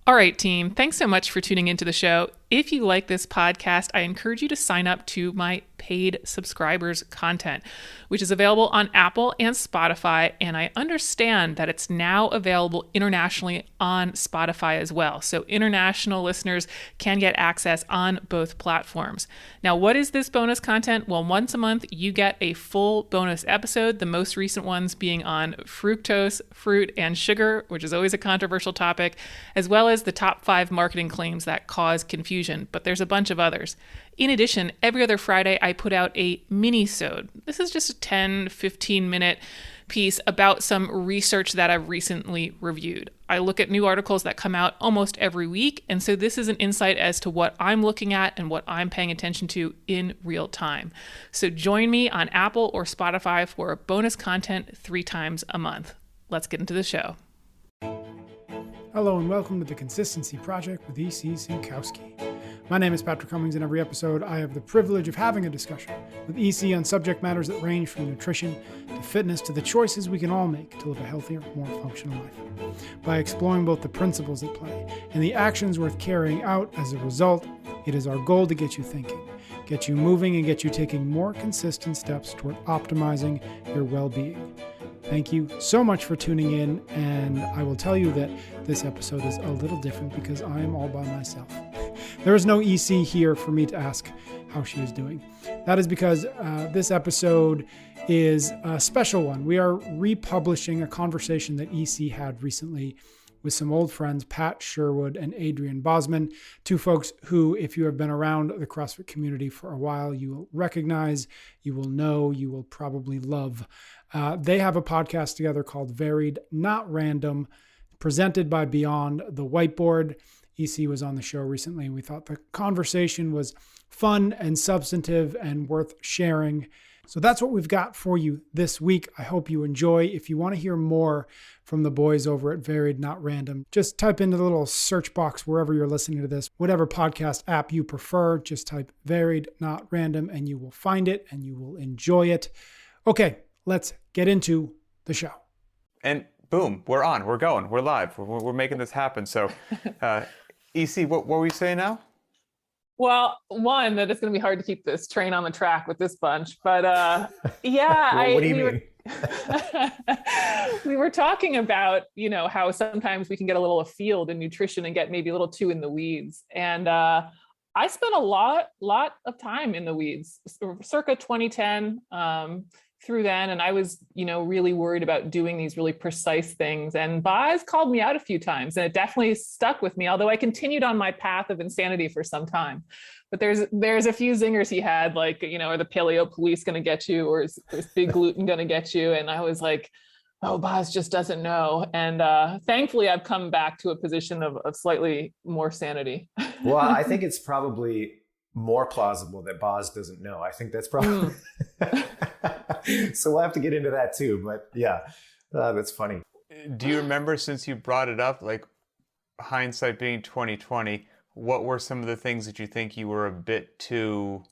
All right, team. Thanks so much for tuning into the show. If you like this podcast, I encourage you to sign up to my paid subscribers content, which is available on Apple and Spotify. And I understand that it's now available internationally on Spotify as well. So international listeners can get access on both platforms. Now, what is this bonus content? Well, once a month, you get a full bonus episode, the most recent ones being on fructose, fruit, and sugar, which is always a controversial topic, as well as the top 5 marketing claims that cause confusion. But there's a bunch of others. In addition, every other Friday, I put out a mini-sode. This is just a 10, 15-minute piece about some research that I've recently reviewed. I look at new articles that come out almost every week, and so this is an insight as to what I'm looking at and what I'm paying attention to in real time. So join me on Apple or Spotify for bonus content 3 times a month. Let's get into the show. Hello and welcome to the Consistency Project with E.C. Sinkowski. My name is Patrick Cummings, and every episode I have the privilege of having a discussion with E.C. on subject matters that range from nutrition to fitness to the choices we can all make to live a healthier, more functional life. By exploring both the principles at play and the actions worth carrying out as a result, it is our goal to get you thinking, get you moving, and get you taking more consistent steps toward optimizing your well-being. Thank you so much for tuning in, and I will tell you that this episode is a little different because I am all by myself. There is no EC here for me to ask how she is doing. That is because this episode is a special one. We are republishing a conversation that EC had recently with some old friends, Pat Sherwood and Adrian Bosman, 2 folks who, if you have been around the CrossFit community for a while, you will recognize, you will know, you will probably love. They have a podcast together called Varied, Not Random, presented by Beyond the Whiteboard. EC was on the show recently, and we thought the conversation was fun and substantive and worth sharing. So that's what we've got for you this week. I hope you enjoy. If you want to hear more from the boys over at Varied Not Random, just type into the little search box wherever you're listening to this, whatever podcast app you prefer, just type Varied Not Random and you will find it and you will enjoy it. Okay, let's get into the show. And boom, we're on, we're going, we're live, we're making this happen. So EC, what were you saying now? Well, one, that it's going to be hard to keep this train on the track with this bunch, but yeah. Well, what do you mean? We were talking about, how sometimes we can get a little afield in nutrition and get maybe a little too in the weeds. And I spent a lot of time in the weeds, circa 2010 through then. And I was, really worried about doing these really precise things. And Boz called me out a few times, and it definitely stuck with me, although I continued on my path of insanity for some time. But there's a few zingers he had, like, are the paleo police going to get you, or is big gluten going to get you? And I was like, oh, Boz just doesn't know. And thankfully, I've come back to a position of slightly more sanity. Well, I think it's probably more plausible that Boz doesn't know. I think that's probably... So we'll have to get into that too. But yeah, that's funny. Do you remember, since you brought it up, like hindsight being 2020, what were some of the things that you think you were a bit too,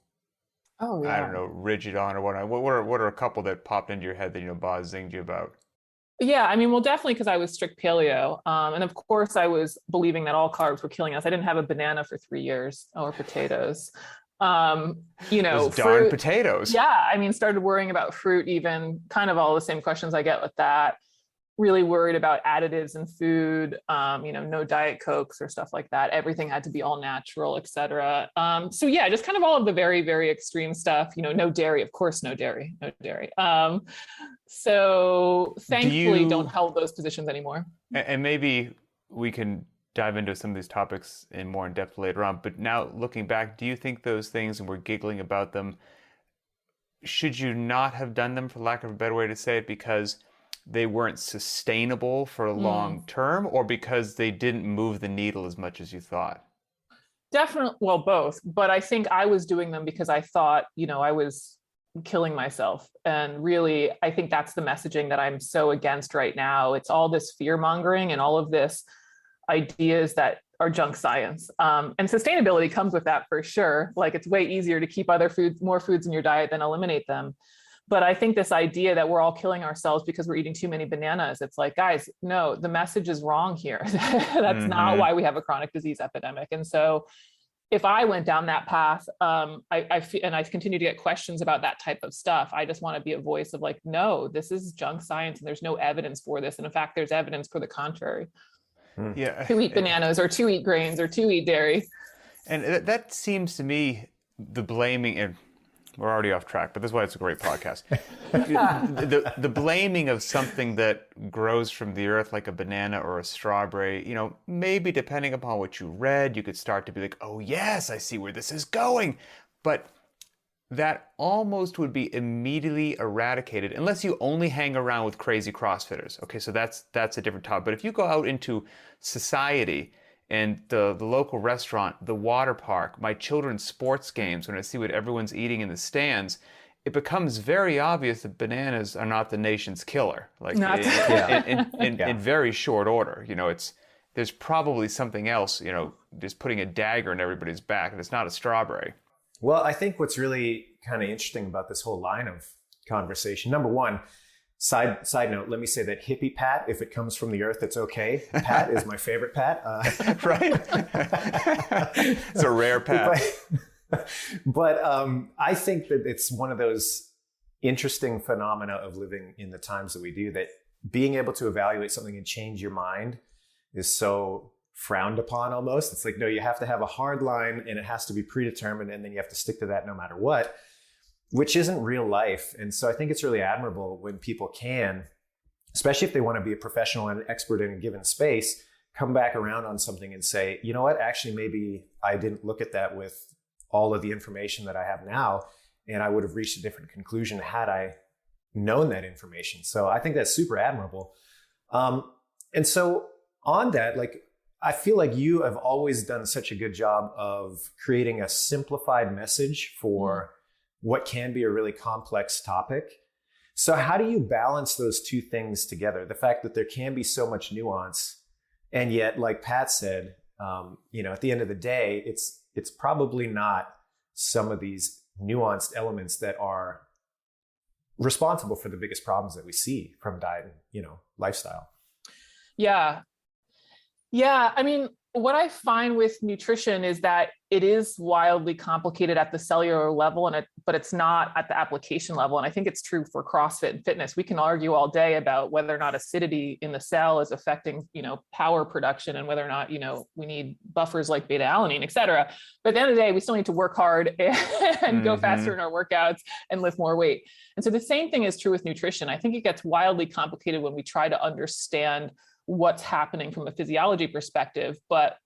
I don't know, rigid on or whatnot? What are a couple that popped into your head that, Boz zinged you about? Yeah, well, definitely because I was strict paleo. And of course, I was believing that all carbs were killing us. I didn't have a banana for 3 years, or potatoes. Those darn fruit, potatoes. Yeah, started worrying about fruit, even kind of all the same questions I get with that. Really worried about additives in food, no Diet Cokes or stuff like that. Everything had to be all natural, etc. So yeah, just kind of all of the very, very extreme stuff. No dairy, of course, no dairy. So thankfully, don't hold those positions anymore. And maybe we can dive into some of these topics in more in depth later on. But now looking back, do you think those things, and we're giggling about them, should you not have done them, for lack of a better way to say it, because they weren't sustainable for a long term, or because they didn't move the needle as much as you thought? Definitely, well, both. But I think I was doing them because I thought, I was killing myself. And really, I think that's the messaging that I'm so against right now. It's all this fear mongering and all of this ideas that are junk science. And sustainability comes with that for sure. Like, it's way easier to keep more foods in your diet than eliminate them. But I think this idea that we're all killing ourselves because we're eating too many bananas, it's like, guys, no, the message is wrong here. That's not why we have a chronic disease epidemic. And so if I went down that path, and I continue to get questions about that type of stuff, I just want to be a voice of like, no, this is junk science and there's no evidence for this. And in fact, there's evidence for the contrary. Yeah. To eat bananas or to eat grains or to eat dairy. And that seems to me the blaming, and we're already off track, but this is why it's a great podcast. the blaming of something that grows from the earth like a banana or a strawberry, maybe depending upon what you read, you could start to be like, oh yes, I see where this is going. But that almost would be immediately eradicated unless you only hang around with crazy CrossFitters. Okay, so that's a different topic. But if you go out into society and the local restaurant, the water park, my children's sports games, when I see what everyone's eating in the stands, it becomes very obvious that bananas are not the nation's killer. Like in very short order. There's probably something else, just putting a dagger in everybody's back, and it's not a strawberry. Well, I think what's really kind of interesting about this whole line of conversation, number one, side note, let me say that hippie Pat, if it comes from the earth, it's okay. Pat is my favorite Pat. Right? It's a rare Pat. But I think that it's one of those interesting phenomena of living in the times that we do, that being able to evaluate something and change your mind is so frowned upon almost. It's like, no, you have to have a hard line and it has to be predetermined, and then you have to stick to that no matter what, which isn't real life. And so I think it's really admirable when people can, especially if they want to be a professional and an expert in a given space, come back around on something and say, you know what, actually, maybe I didn't look at that with all of the information that I have now, and I would have reached a different conclusion had I known that information. So I think that's super admirable. And so on that, like, I feel like you have always done such a good job of creating a simplified message for what can be a really complex topic. So how do you balance those two things together? The fact that there can be so much nuance, and yet, like Pat said, at the end of the day, it's probably not some of these nuanced elements that are responsible for the biggest problems that we see from diet and, lifestyle. Yeah. Yeah. I mean, what I find with nutrition is that it is wildly complicated at the cellular level, but it's not at the application level. And I think it's true for CrossFit and fitness. We can argue all day about whether or not acidity in the cell is affecting, power production, and whether or not, we need buffers like beta alanine, et cetera. But at the end of the day, we still need to work hard and go faster in our workouts and lift more weight. And so the same thing is true with nutrition. I think it gets wildly complicated when we try to understand what's happening from a physiology perspective. But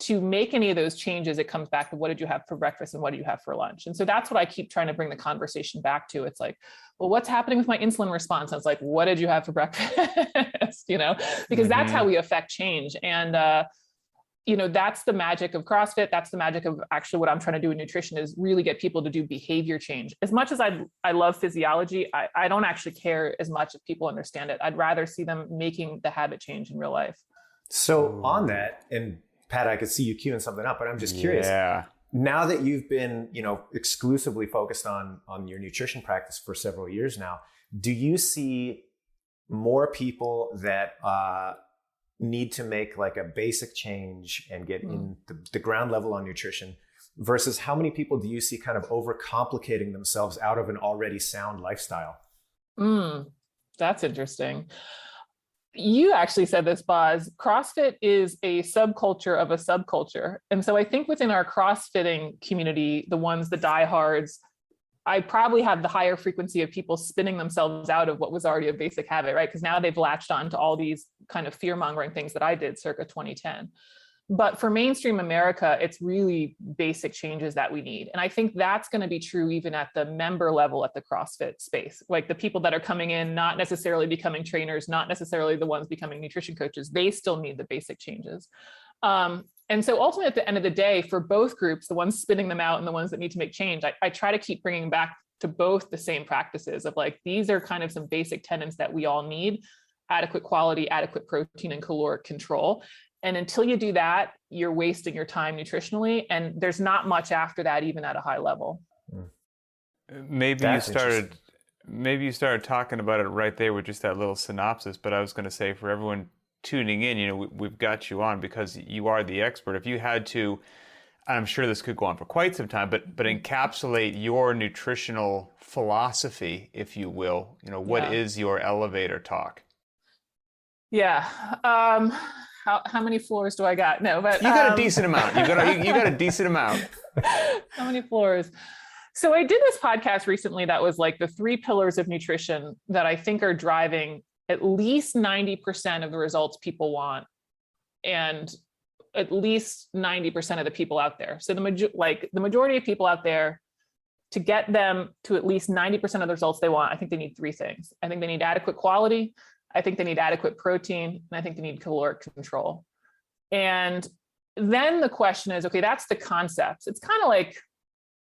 to make any of those changes, it comes back to what did you have for breakfast and what do you have for lunch? And so that's what I keep trying to bring the conversation back to. It's like, well, what's happening with my insulin response? And it's like, what did you have for breakfast? Because that's how we affect change. And, that's the magic of CrossFit. That's the magic of actually what I'm trying to do in nutrition, is really get people to do behavior change. As much as I love physiology, I don't actually care as much if people understand it. I'd rather see them making the habit change in real life. So on that, and Pat, I could see you queuing something up, but I'm just curious. Yeah. Now that you've been, exclusively focused on your nutrition practice for several years now, do you see more people that need to make like a basic change and get in the ground level on nutrition, versus how many people do you see kind of overcomplicating themselves out of an already sound lifestyle? That's interesting. You actually said this, Boz. CrossFit is a subculture of a subculture. And so I think within our CrossFitting community, the diehards, I probably have the higher frequency of people spinning themselves out of what was already a basic habit, right? Because now they've latched on to all these kind of fear-mongering things that I did circa 2010. But for mainstream America, it's really basic changes that we need. And I think that's going to be true even at the member level at the CrossFit space. Like the people that are coming in, not necessarily becoming trainers, not necessarily the ones becoming nutrition coaches, they still need the basic changes. And so ultimately, at the end of the day, for both groups, the ones spinning them out and the ones that need to make change, I try to keep bringing back to both the same practices of like, these are kind of some basic tenets that we all need: adequate quality, adequate protein, and caloric control. And until you do that, you're wasting your time nutritionally. And there's not much after that, even at a high level. Maybe you started maybe you started talking about it right there with just that little synopsis, but I was going to say for everyone tuning in, we've got you on because you are the expert. If you had to, I'm sure this could go on for quite some time, but encapsulate your nutritional philosophy, if you will, what is your elevator talk? Yeah. How many floors do I got? No, but you got a decent amount. You got a decent amount. How many floors? So I did this podcast recently that was like the 3 pillars of nutrition that I think are driving at least 90% of the results people want, and at least 90% of the people out there. So the majority of people out there, to get them to at least 90% of the results they want, I think they need 3 things. I think they need adequate quality, I think they need adequate protein, and I think they need caloric control. And then the question is, okay, that's the concepts. It's kind of like,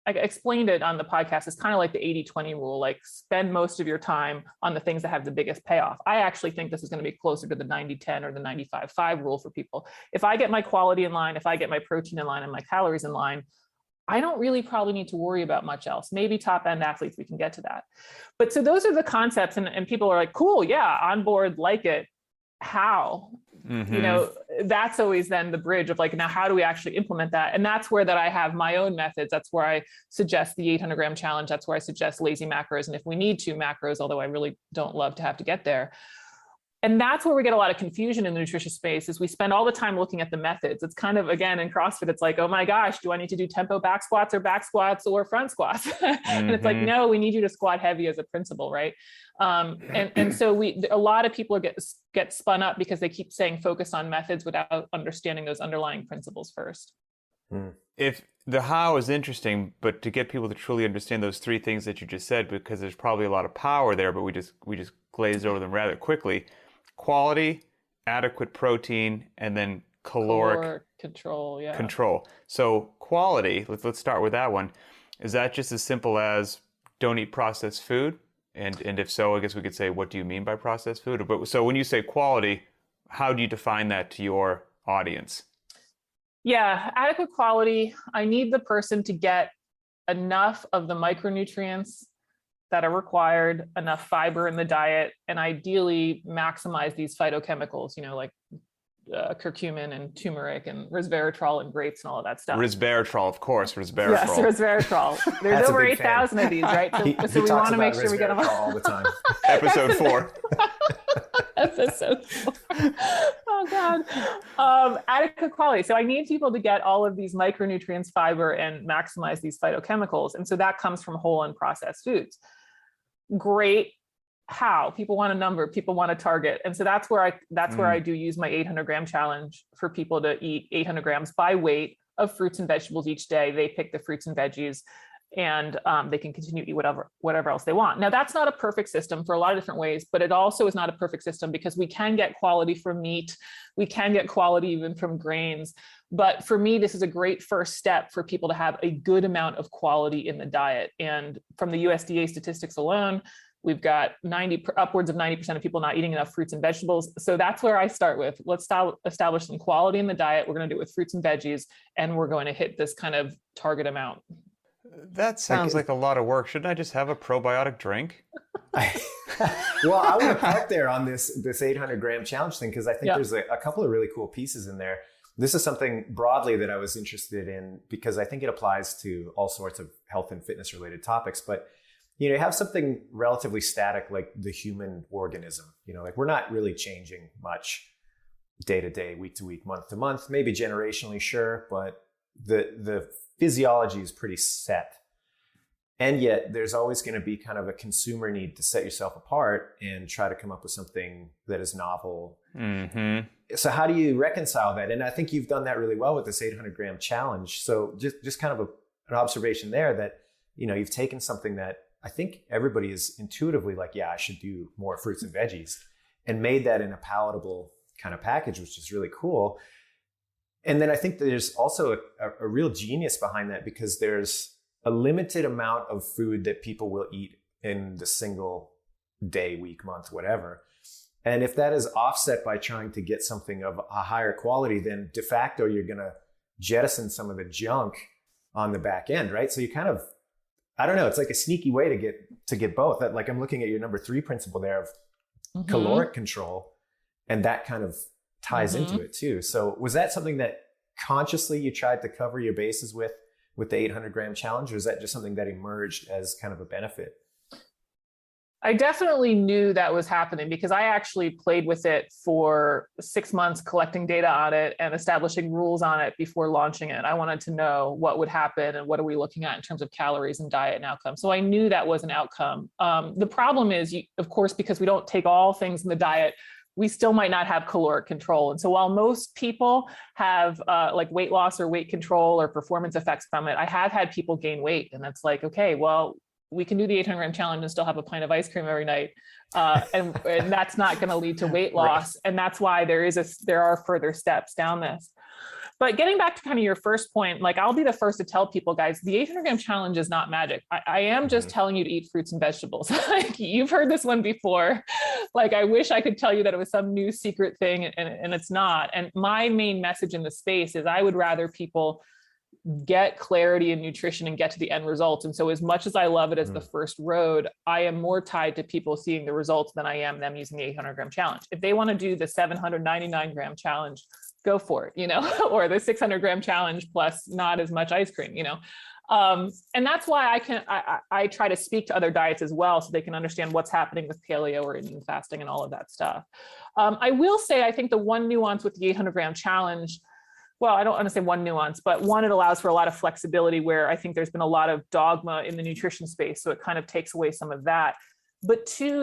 I explained it on the podcast, it's kind of like the 80-20 rule, like spend most of your time on the things that have the biggest payoff. I actually think this is going to be closer to the 90-10 or the 95-5 rule for people. If I get my quality in line, if I get my protein in line and my calories in line, I don't really probably need to worry about much else. Maybe top end athletes, we can get to that. But so those are the concepts, and people are like, cool, yeah, on board, like it. How? Mm-hmm. That's always then the bridge of like, now how do we actually implement that? And that's where that I have my own methods. That's where I suggest the 800 gram challenge. That's where I suggest lazy macros. And if we need 2 macros, although I really don't love to have to get there. And that's where we get a lot of confusion in the nutrition space, is we spend all the time looking at the methods. It's kind of, again, in CrossFit, it's like, oh my gosh, do I need to do tempo back squats or front squats? And it's like, no, we need you to squat heavy as a principle, right? And so a lot of people get spun up because they keep saying focus on methods without understanding those underlying principles first. If the how is interesting, but to get people to truly understand those 3 things that you just said, because there's probably a lot of power there, but we just glazed over them rather quickly. Quality, adequate protein, and then caloric control. Yeah. Control. So quality, let's start with that one. Is that just as simple as don't eat processed food? And if so, I guess we could say, what do you mean by processed food? But so when you say quality, how do you define that to your audience? Yeah, adequate quality. I need the person to get enough of the micronutrients that are required, enough fiber in the diet, and ideally maximize these phytochemicals, like curcumin and turmeric and resveratrol and grapes and all of that stuff. Resveratrol, of course, resveratrol. Yes, resveratrol. There's over 8,000 of these, right? So we want to make sure we get them all the time. Episode 4. Episode 4. Oh God. Adequate quality. So I need people to get all of these micronutrients, fiber, and maximize these phytochemicals. And so that comes from whole and processed foods. Great. How? People want a number, people want a target. And so that's where I do use my 800 gram challenge for people to eat 800 grams by weight of fruits and vegetables each day. They pick the fruits and veggies, and they can continue to eat whatever else they want. Now, that's not a perfect system for a lot of different ways, but it also is not a perfect system because we can get quality from meat. We can get quality even from grains. But for me, this is a great first step for people to have a good amount of quality in the diet. And from the USDA statistics alone, we've got upwards of 90% of people not eating enough fruits and vegetables. So that's where I start with. Let's establish some quality in the diet. We're going to do it with fruits and veggies, and we're going to hit this kind of target amount. That sounds like a lot of work. Shouldn't I just have a probiotic drink? Well, I want to park there on this 800 gram challenge thing, because I think there's a couple of really cool pieces in there. This is something broadly that I was interested in because I think it applies to all sorts of health and fitness related topics. But you have something relatively static like the human organism. Like we're not really changing much day to day, week to week, month to month, maybe generationally, sure, but the physiology is pretty set. And yet there's always going to be kind of a consumer need to set yourself apart and try to come up with something that is novel. Mm-hmm. So how do you reconcile that? And I think you've done that really well with this 800 gram challenge. So just kind of an observation there that, you've taken something that I think everybody is intuitively like, yeah, I should do more fruits and veggies, and made that in a palatable kind of package, which is really cool. And then I think there's also a real genius behind that, because there's a limited amount of food that people will eat in the single day, week, month, whatever. And if that is offset by trying to get something of a higher quality, then de facto, you're going to jettison some of the junk on the back end, right? So you kind of I don't know, it's like a sneaky way to get both. That, like, I'm looking at your number 3 principle there of caloric control, and that kind of ties into it too. So was that something that consciously you tried to cover your bases with the 800-gram challenge, or is that just something that emerged as kind of a benefit? I definitely knew that was happening because I actually played with it for 6 months, collecting data on it and establishing rules on it before launching it. I wanted to know what would happen and what are we looking at in terms of calories and diet and outcome. So I knew that was an outcome. The problem is, of course, because we don't take all things in the diet, we still might not have caloric control. And so while most people have like weight loss or weight control or performance effects from it, I have had people gain weight. And it's like, okay, well, we can do the 800-gram challenge and still have a pint of ice cream every night. And that's not going to lead to weight loss. Right. And that's why there are further steps down this. But getting back to kind of your first point, like, I'll be the first to tell people, guys, the 800-gram challenge is not magic. I am just telling you to eat fruits and vegetables. Like, you've heard this one before. Like, I wish I could tell you that it was some new secret thing, and it's not. And my main message in the space is I would rather people get clarity in nutrition and get to the end result. And so as much as I love it as the first road, I am more tied to people seeing the results than I am them using the 800-gram challenge. If they want to do the 799-gram challenge, go for it, or the 600-gram challenge plus not as much ice cream, and that's why I try to speak to other diets as well, so they can understand what's happening with paleo or intermittent fasting and all of that stuff. I will say, I think the one nuance with the 800-gram challenge, well, I don't want to say one nuance, but one, it allows for a lot of flexibility, where I think there's been a lot of dogma in the nutrition space. So it kind of takes away some of that. But two,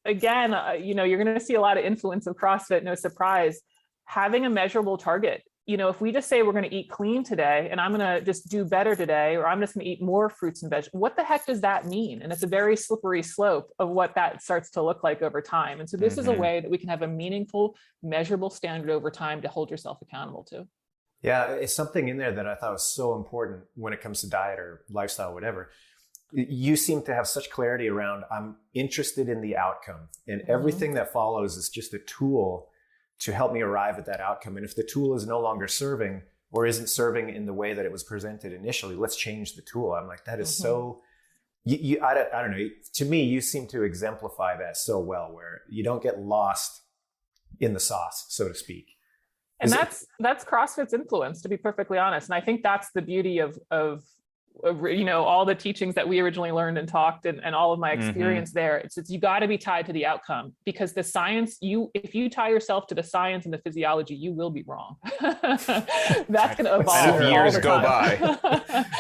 again, you're going to see a lot of influence of CrossFit, no surprise. Having a measurable target. If we just say we're going to eat clean today and I'm going to just do better today, or I'm just going to eat more fruits and vegetables, what the heck does that mean? And it's a very slippery slope of what that starts to look like over time. And so this is a way that we can have a meaningful, measurable standard over time to hold yourself accountable to. Yeah, it's something in there that I thought was so important when it comes to diet or lifestyle, whatever. You seem to have such clarity around, I'm interested in the outcome, and everything that follows is just a tool to help me arrive at that outcome. And if the tool is no longer serving or isn't serving in the way that it was presented initially, let's change the tool. I'm like, that is so, I don't know. To me, you seem to exemplify that so well, where you don't get lost in the sauce, so to speak. And that's CrossFit's influence, to be perfectly honest. And I think that's the beauty of all the teachings that we originally learned and talked, and all of my experience there. It's you got to be tied to the outcome, because the science, if you tie yourself to the science and the physiology, you will be wrong. That's going to evolve. And if years go by.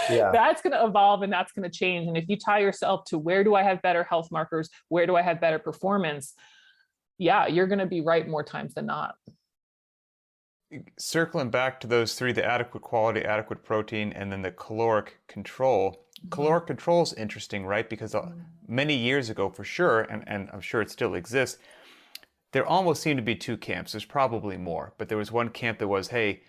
That's going to evolve, and that's going to change. And if you tie yourself to, where do I have better health markers? Where do I have better performance? Yeah, you're going to be right more times than not. Circling back to those three, the adequate quality, adequate protein, and then the caloric control. Caloric control is interesting, right? Because many years ago, for sure, and I'm sure it still exists, there almost seemed to be two camps. There's probably more, but there was one camp that was, hey,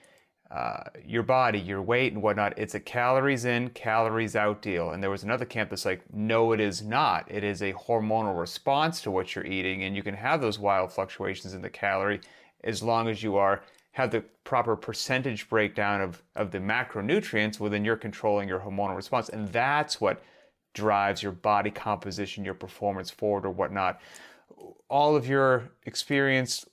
your body, your weight and whatnot, it's a calories in, calories out deal. And there was another camp that's like, no, it is not. It is a hormonal response to what you're eating, and you can have those wild fluctuations in the calorie as long as you have the proper percentage breakdown of the macronutrients, well, then you're controlling your hormonal response. And that's what drives your body composition, your performance forward or whatnot. All of your experience,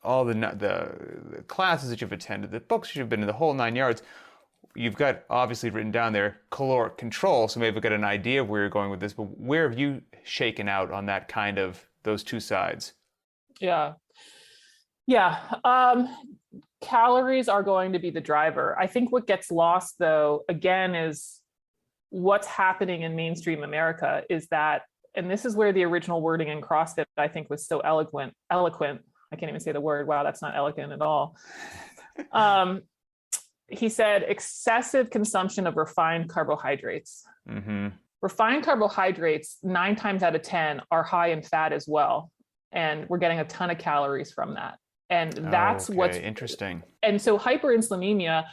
all the classes that you've attended, the books you've been in, the whole 9 yards, you've got obviously written down there caloric control. So maybe we've got an idea of where you're going with this, but where have you shaken out on that kind of, those two sides? Calories are going to be the driver. I think what gets lost, though, again, is what's happening in mainstream America is that, and this is where the original wording in CrossFit, I think, was so eloquent. I can't even say the word. Wow, that's not elegant at all. He said excessive consumption of refined carbohydrates. Refined carbohydrates, 9 times out of 10, are high in fat as well. And we're getting a ton of calories from that. And that's what's interesting. And so hyperinsulinemia,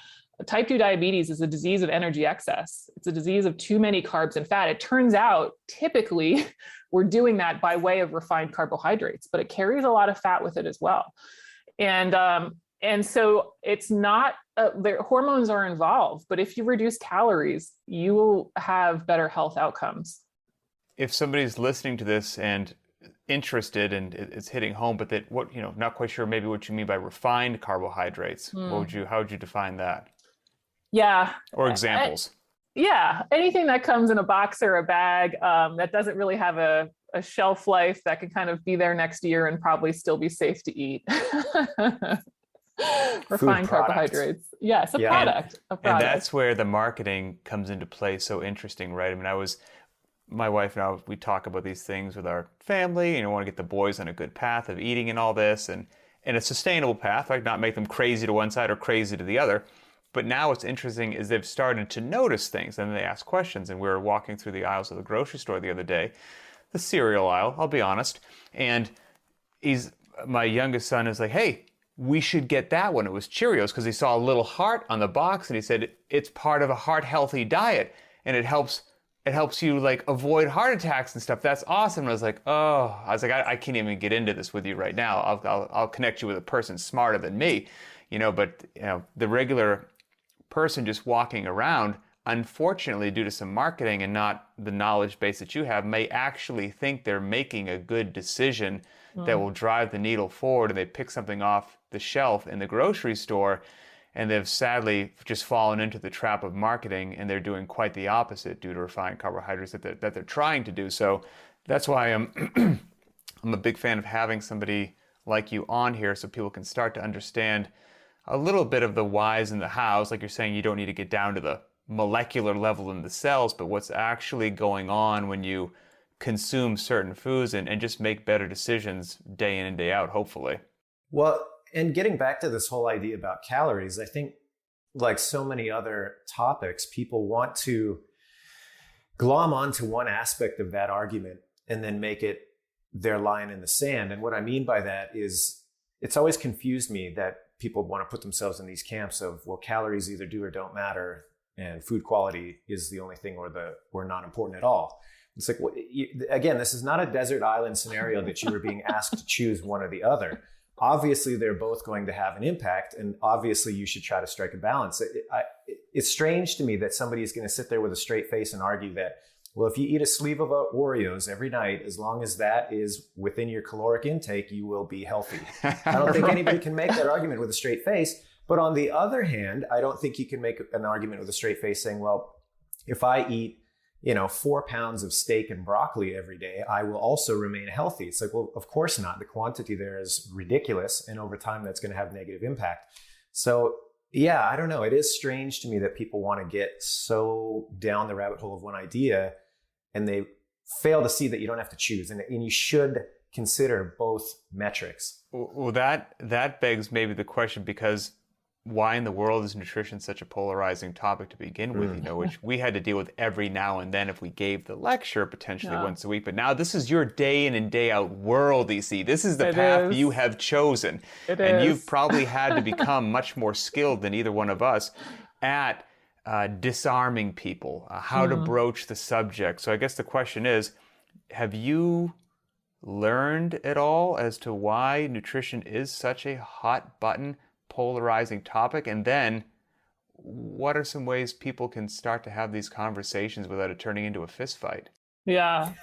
type 2 diabetes, is a disease of energy excess. It's a disease of too many carbs and fat. It turns out, typically, we're doing that by way of refined carbohydrates, but it carries a lot of fat with it as well. And so it's not their hormones are involved, but if you reduce calories, you will have better health outcomes. If somebody's listening to this and interested and it's hitting home, but that not quite sure maybe what you mean by refined carbohydrates, how would you define that? Yeah. Or examples? Yeah, anything that comes in a box or a bag that doesn't really have a shelf life, that can kind of be there next year and probably still be safe to eat. Refined carbohydrates. Yes, a product. And that's where the marketing comes into play so interesting, right? I mean, my wife and I, we talk about these things with our family, and we want to get the boys on a good path of eating and all this, and a sustainable path, like not make them crazy to one side or crazy to the other. But now what's interesting is they've started to notice things, and they ask questions. And we were walking through the aisles of the grocery store the other day, the cereal aisle, I'll be honest, and my youngest son is like, hey, we should get that one. It was Cheerios, because he saw a little heart on the box, and he said it's part of a heart-healthy diet, and it helps you like avoid heart attacks and stuff. That's awesome. And I was like, I can't even get into this with you right now. I'll connect you with a person smarter than me, but the regular person just walking around, unfortunately, due to some marketing and not the knowledge base that you have, may actually think they're making a good decision that will drive the needle forward, and they pick something off the shelf in the grocery store, and they've sadly just fallen into the trap of marketing, and they're doing quite the opposite due to refined carbohydrates that they're trying to do. So that's why I'm a big fan of having somebody like you on here, so people can start to understand a little bit of the whys and the hows. Like you're saying, you don't need to get down to the molecular level in the cells, but what's actually going on when you consume certain foods and just make better decisions day in and day out, hopefully. Well, and getting back to this whole idea about calories, I think like so many other topics, people want to glom onto one aspect of that argument and then make it their line in the sand. And what I mean by that is it's always confused me that people want to put themselves in these camps of, well, calories either do or don't matter, and food quality is the only thing or not important at all. It's like, again, this is not a desert island scenario that you were being asked to choose one or the other. Obviously, they're both going to have an impact, and obviously you should try to strike a balance. It's strange to me that somebody is going to sit there with a straight face and argue that, well, if you eat a sleeve of Oreos every night, as long as that is within your caloric intake, you will be healthy. I don't think anybody can make that argument with a straight face. But on the other hand, I don't think you can make an argument with a straight face saying, well, if I eat 4 pounds of steak and broccoli every day, I will also remain healthy. It's like, well, of course not. The quantity there is ridiculous. And over time, that's going to have negative impact. So yeah, I don't know. It is strange to me that people want to get so down the rabbit hole of one idea and they fail to see that you don't have to choose. And you should consider both metrics. Well, that begs maybe the question, because why in the world is nutrition such a polarizing topic to begin with, which we had to deal with every now and then if we gave the lecture potentially once a week. But now this is your day in and day out world, EC. This is the path you have chosen. You've probably had to become much more skilled than either one of us at disarming people, how to broach the subject. So I guess the question is, have you learned at all as to why nutrition is such a hot button polarizing topic? And then what are some ways people can start to have these conversations without it turning into a fist fight? Yeah.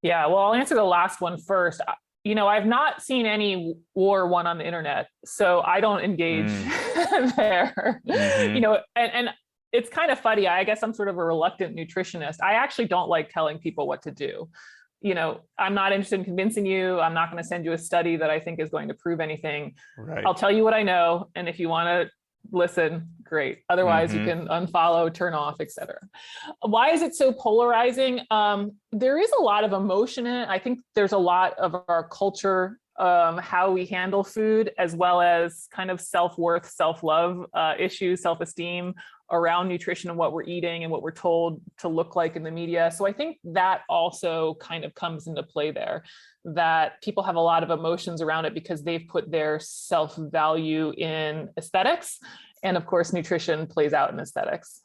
Well, I'll answer the last one first. I've not seen any war won on the internet, so I don't engage there. And it's kind of funny. I guess I'm sort of a reluctant nutritionist. I actually don't like telling people what to do. I'm not interested in convincing you. I'm not going to send you a study that I think is going to prove anything. Right. I'll tell you what I know. And if you want to listen, great. Otherwise, you can unfollow, turn off, etc. Why is it so polarizing? There is a lot of emotion in it. I think there's a lot of our culture, how we handle food, as well as kind of self-worth, self-love issues, self-esteem around nutrition and what we're eating and what we're told to look like in the media. So I think that also kind of comes into play there, that people have a lot of emotions around it because they've put their self-value in aesthetics. And of course, nutrition plays out in aesthetics.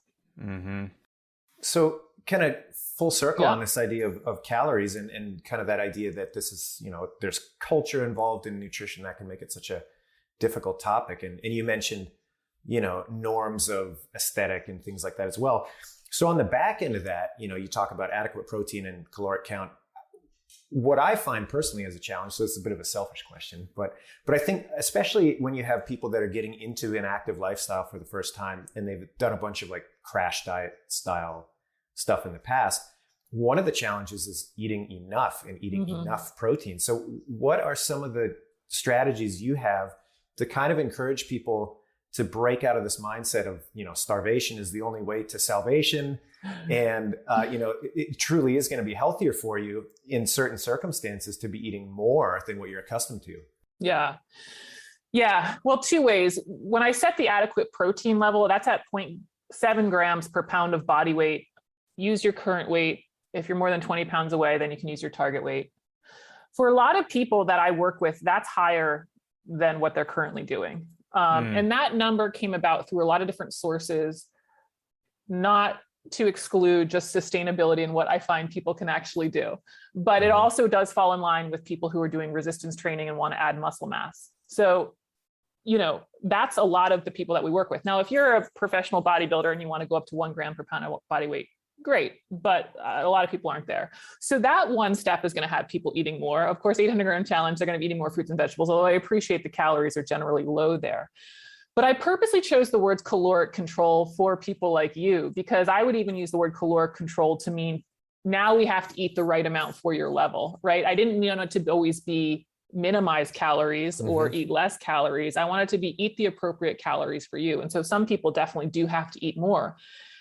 So kind of full circle on this idea of calories and kind of that idea that this is, there's culture involved in nutrition that can make it such a difficult topic. And you mentioned norms of aesthetic and things like that as well. So on the back end of that, you talk about adequate protein and caloric count. What I find personally as a challenge, so it's a bit of a selfish question, but I think especially when you have people that are getting into an active lifestyle for the first time and they've done a bunch of like crash diet style stuff in the past, one of the challenges is eating enough and eating enough protein. So what are some of the strategies you have to kind of encourage people to break out of this mindset of, starvation is the only way to salvation. And, it truly is going to be healthier for you in certain circumstances to be eating more than what you're accustomed to. Yeah. Yeah. Well, two ways. When I set the adequate protein level, that's at 0.7 grams per pound of body weight. Use your current weight. If you're more than 20 pounds away, then you can use your target weight. For a lot of people that I work with, that's higher than what they're currently doing. And that number came about through a lot of different sources, not to exclude just sustainability and what I find people can actually do. But it also does fall in line with people who are doing resistance training and want to add muscle mass. So, that's a lot of the people that we work with. Now, if you're a professional bodybuilder and you want to go up to 1 gram per pound of body weight, great. But a lot of people aren't there. So that one step is going to have people eating more. Of course, 800 gram challenge, they're going to be eating more fruits and vegetables, although I appreciate the calories are generally low there. But I purposely chose the words caloric control for people like you, because I would even use the word caloric control to mean now we have to eat the right amount for your level, right? I didn't want it to always be minimize calories or eat less calories. I wanted to be eat the appropriate calories for you. And so some people definitely do have to eat more.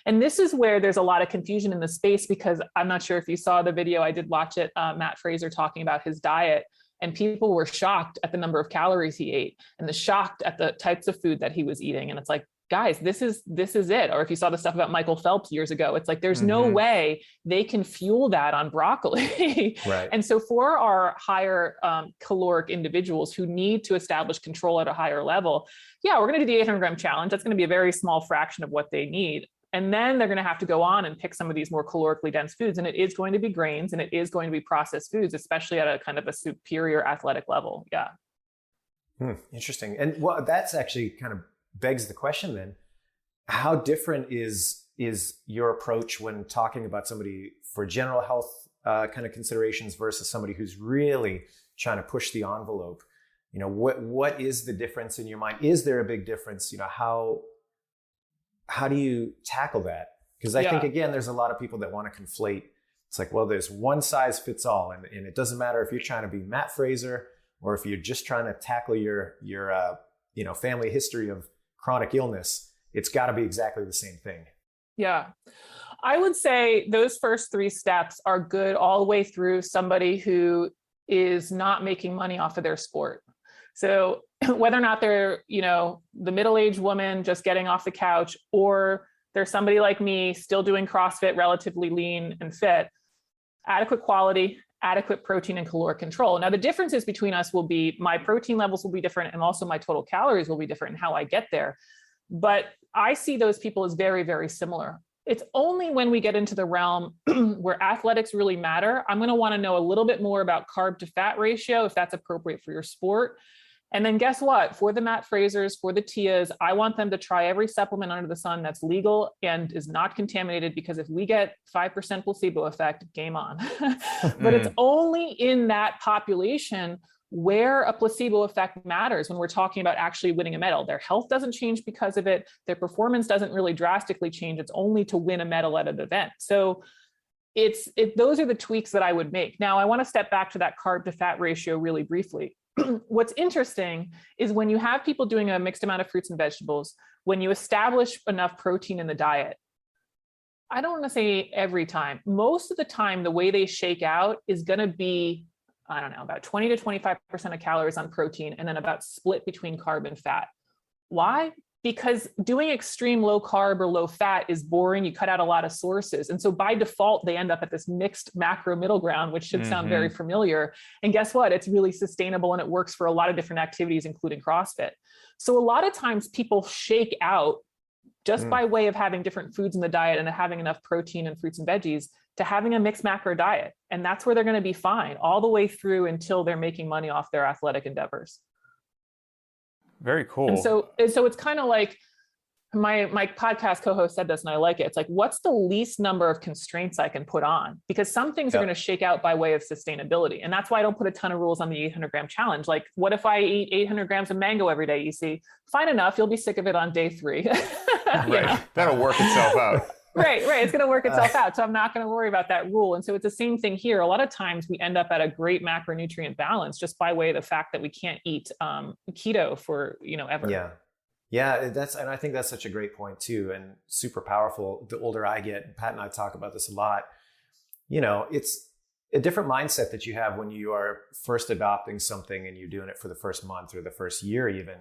And this is where there's a lot of confusion in the space, because I'm not sure if you saw the video, I did watch it, Matt Fraser talking about his diet, and people were shocked at the number of calories he ate and shocked at the types of food that he was eating. And it's like, guys, this is it. Or if you saw the stuff about Michael Phelps years ago, it's like, there's no way they can fuel that on broccoli. Right. And so for our higher caloric individuals who need to establish control at a higher level, yeah, we're going to do the 800 gram challenge. That's going to be a very small fraction of what they need. And then they're going to have to go on and pick some of these more calorically dense foods. And it is going to be grains and it is going to be processed foods, especially at a kind of a superior athletic level. Yeah. Interesting. And well, that's actually kind of begs the question then, how different is your approach when talking about somebody for general health kind of considerations versus somebody who's really trying to push the envelope? What is the difference in your mind? Is there a big difference? How do you tackle that? Because I think, again, there's a lot of people that want to conflate. It's like, well, there's one size fits all. And it doesn't matter if you're trying to be Matt Fraser or if you're just trying to tackle your family history of chronic illness. It's got to be exactly the same thing. Yeah. I would say those first 3 steps are good all the way through somebody who is not making money off of their sport. So whether or not they're, the middle-aged woman just getting off the couch, or there's somebody like me still doing CrossFit, relatively lean and fit, adequate quality, adequate protein and caloric control. Now, the differences between us will be my protein levels will be different, and also my total calories will be different in how I get there. But I see those people as very, very similar. It's only when we get into the realm where athletics really matter, I'm going to want to know a little bit more about carb to fat ratio, if that's appropriate for your sport. And then guess what? For the Matt Frasers, for the Tias, I want them to try every supplement under the sun that's legal and is not contaminated, because if we get 5% placebo effect, game on. But it's only in that population where a placebo effect matters when we're talking about actually winning a medal. Their health doesn't change because of it. Their performance doesn't really drastically change. It's only to win a medal at an event. So those are the tweaks that I would make. Now, I want to step back to that carb to fat ratio really briefly. What's interesting is when you have people doing a mixed amount of fruits and vegetables, when you establish enough protein in the diet, I don't want to say every time, most of the time, the way they shake out is going to be, I don't know, about 20 to 25% of calories on protein, and then about split between carb and fat. Why? Because doing extreme low carb or low fat is boring. You cut out a lot of sources. And so by default, they end up at this mixed macro middle ground, which should sound very familiar. And guess what? It's really sustainable and it works for a lot of different activities, including CrossFit. So a lot of times people shake out just by way of having different foods in the diet and having enough protein and fruits and veggies to having a mixed macro diet. And that's where they're going to be fine all the way through until they're making money off their athletic endeavors. Very cool. And so it's kind of like, my podcast co-host said this, and I like it. It's like, what's the least number of constraints I can put on? Because some things are going to shake out by way of sustainability. And that's why I don't put a ton of rules on the 800-gram challenge. Like, what if I eat 800 grams of mango every day, EC? Fine enough. You'll be sick of it on day 3. Right. That'll work itself out. Right. It's going to work itself out. So I'm not going to worry about that rule. And so it's the same thing here. A lot of times we end up at a great macronutrient balance just by way of the fact that we can't eat keto for, ever. Yeah, and I think that's such a great point too, and super powerful. The older I get, Pat and I talk about this a lot, it's a different mindset that you have when you are first adopting something and you're doing it for the first month or the first year even.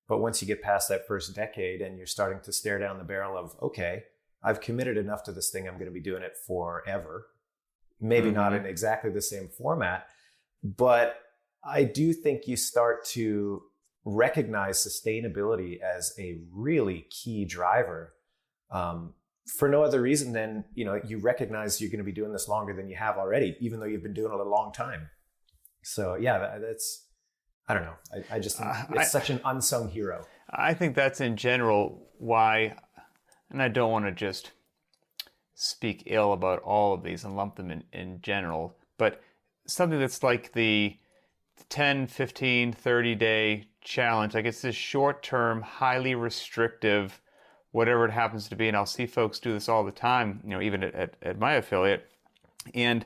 But once you get past that first decade and you're starting to stare down the barrel of, okay, I've committed enough to this thing, I'm going to be doing it forever. Maybe not in exactly the same format, but I do think you start to recognize sustainability as a really key driver for no other reason than, you recognize you're going to be doing this longer than you have already, even though you've been doing it a long time. So yeah, that's, I don't know. I just think it's such an unsung hero. I think that's in general why, and I don't want to just speak ill about all of these and lump them in general, but something that's like the 10, 15, 30-day challenge, like it's this short-term, highly restrictive, whatever it happens to be, and I'll see folks do this all the time, even at my affiliate, and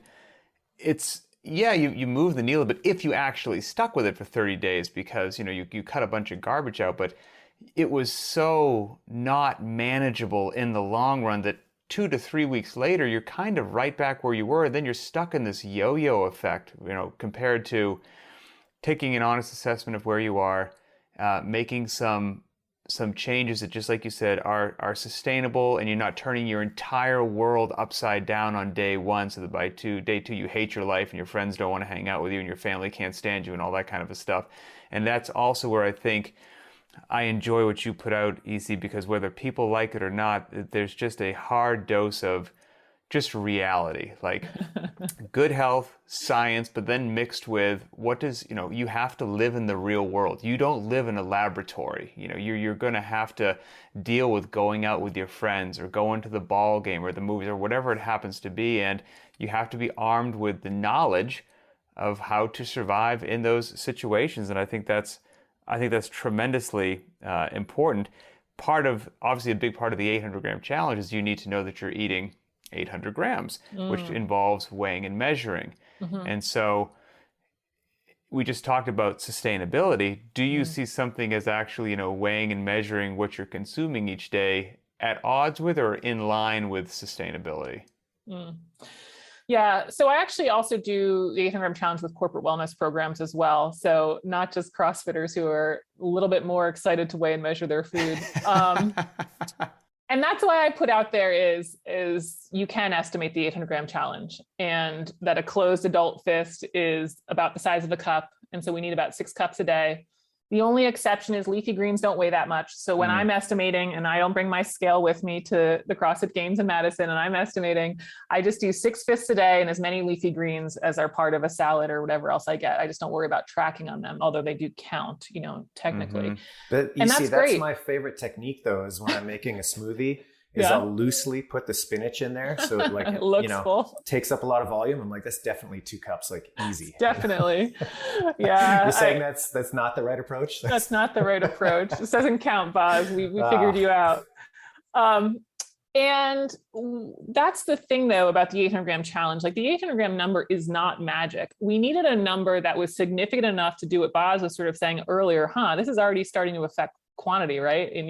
it's, you move the needle, but if you actually stuck with it for 30 days because, you cut a bunch of garbage out, but it was so not manageable in the long run that 2 to 3 weeks later, you're kind of right back where you were, and then you're stuck in this yo-yo effect, compared to taking an honest assessment of where you are, making some changes that, just like you said, are sustainable, and you're not turning your entire world upside down on day 1, so that by day 2 you hate your life and your friends don't want to hang out with you and your family can't stand you and all that kind of stuff. And that's also where I think I enjoy what you put out, EC, because whether people like it or not, there's just a hard dose of just reality, like good health, science, but then mixed with you have to live in the real world. You don't live in a laboratory. You're going to have to deal with going out with your friends or going to the ball game or the movies or whatever it happens to be. And you have to be armed with the knowledge of how to survive in those situations. And I think that's tremendously important. Obviously a big part of the 800-gram challenge is you need to know that you're eating 800 grams, which involves weighing and measuring. And so we just talked about sustainability. Do you see something as actually, weighing and measuring what you're consuming each day at odds with or in line with sustainability? Yeah. So I actually also do the 800-gram challenge with corporate wellness programs as well. So not just CrossFitters who are a little bit more excited to weigh and measure their food. And that's why I put out there is you can estimate the 800-gram challenge, and that a closed adult fist is about the size of a cup. And so we need about 6 cups a day. The only exception is leafy greens don't weigh that much. So when I'm estimating, and I don't bring my scale with me to the CrossFit Games in Madison, and I'm estimating, I just do 6 fists a day and as many leafy greens as are part of a salad or whatever else I get. I just don't worry about tracking on them, although they do count, technically. But that's great. My favorite technique though, is when I'm making a smoothie, I'll loosely put the spinach in there. So it it looks full. Takes up a lot of volume. I'm like, that's definitely 2 cups, like easy. Definitely. Yeah. You're saying that's not the right approach? That's not the right approach. This doesn't count, Boz. We figured you out. And that's the thing though about the 800-gram challenge. Like the 800-gram number is not magic. We needed a number that was significant enough to do what Boz was sort of saying earlier. This is already starting to affect quantity, right? And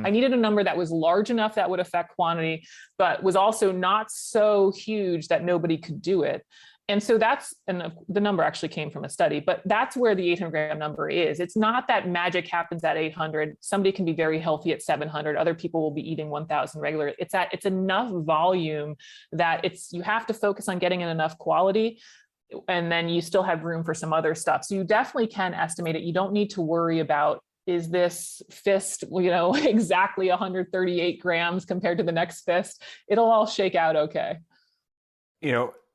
I needed a number that was large enough that would affect quantity, but was also not so huge that nobody could do it. And so the number actually came from a study, but that's where the 800-gram number is. It's not that magic happens at 800. Somebody can be very healthy at 700. Other people will be eating 1,000 regular. It's enough volume that you have to focus on getting in enough quality, and then you still have room for some other stuff. So you definitely can estimate it. You don't need to worry about, is this fist, exactly 138 grams compared to the next fist? It'll all shake out okay.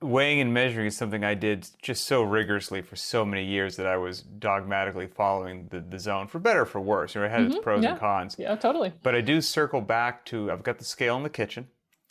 weighing and measuring is something I did just so rigorously for so many years that I was dogmatically following the zone, for better or for worse. It had its pros and cons. Yeah, totally. But I do circle back to, I've got the scale in the kitchen,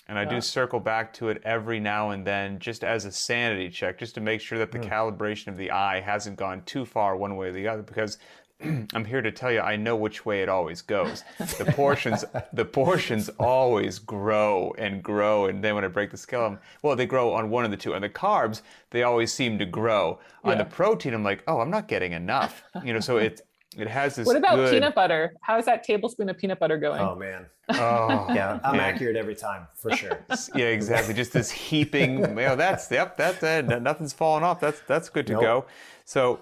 and I do circle back to it every now and then just as a sanity check, just to make sure that the calibration of the eye hasn't gone too far one way or the other, because I'm here to tell you, I know which way it always goes. The portions always grow, and then when I break the scale, they grow on one of the two. On the carbs, they always seem to grow. On the protein, I'm like, I'm not getting enough. So it has this. What about peanut butter? How is that tablespoon of peanut butter going? Oh man. Yeah, I'm accurate every time, for sure. Yeah, exactly. Just this heaping. That's nothing's falling off. That's good to go. So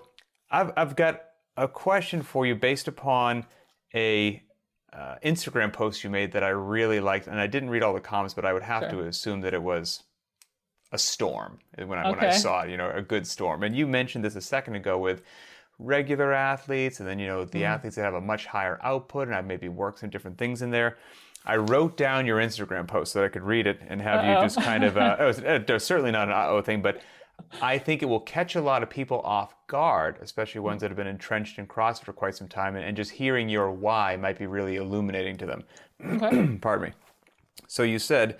I've got a question for you based upon a Instagram post you made that I really liked, and I didn't read all the comments, but I would have to assume that it was a storm when I saw it, a good storm. And you mentioned this a second ago with regular athletes, and then the athletes that have a much higher output, and I maybe worked some different things in there. I wrote down your Instagram post so that I could read it and have you just kind of. There's certainly not an uh-oh thing, but I think it will catch a lot of people off guard, especially ones that have been entrenched in CrossFit for quite some time, and just hearing your why might be really illuminating to them. Okay. Pardon me. So you said,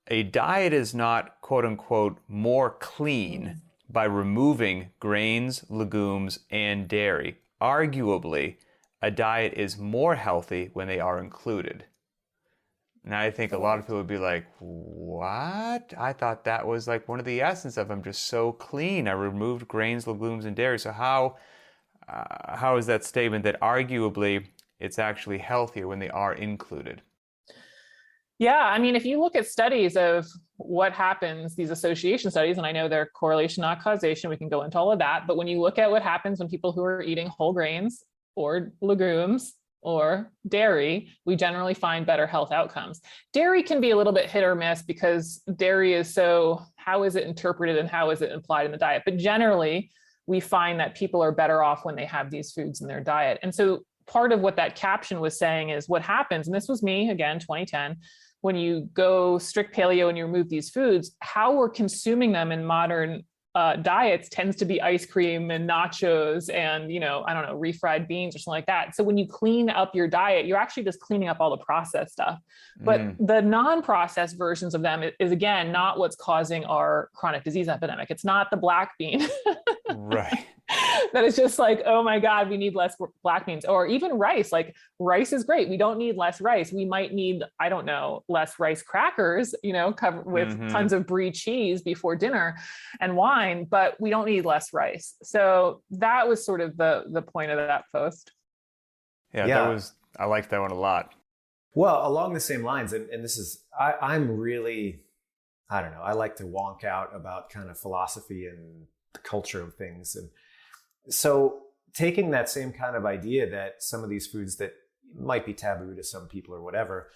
a diet is not, quote unquote, more clean by removing grains, legumes, and dairy. Arguably, a diet is more healthy when they are included. Now, I think a lot of people would be like, what? I thought that was like one of the essence of I'm just so clean. I removed grains, legumes, and dairy. So how is that statement that arguably it's actually healthier when they are included? Yeah, I mean, if you look at studies of what happens, these association studies, and I know they're correlation, not causation, we can go into all of that. But when you look at what happens when people who are eating whole grains or legumes or dairy, we generally find better health outcomes. Dairy can be a little bit hit or miss because dairy is so, how is it interpreted and how is it implied in the diet? But generally, we find that people are better off when they have these foods in their diet. And so part of what that caption was saying is what happens, and this was me, again, 2010, when you go strict paleo and you remove these foods, how we're consuming them in modern diets tends to be ice cream and nachos and, refried beans or something like that. So when you clean up your diet, you're actually just cleaning up all the processed stuff. But the non-processed versions of them is, again, not what's causing our chronic disease epidemic. It's not the black bean. Right. That is just like, oh my God, we need less black beans. Or even rice. Like, rice is great. We don't need less rice. We might need, less rice crackers, covered with tons of brie cheese before dinner and wine, but we don't need less rice. So that was sort of the point of that post. Yeah. I liked that one a lot. Well, along the same lines, and this is, I'm really, I like to wonk out about kind of philosophy and the culture of things. And so taking that same kind of idea that some of these foods that might be taboo to some people or whatever,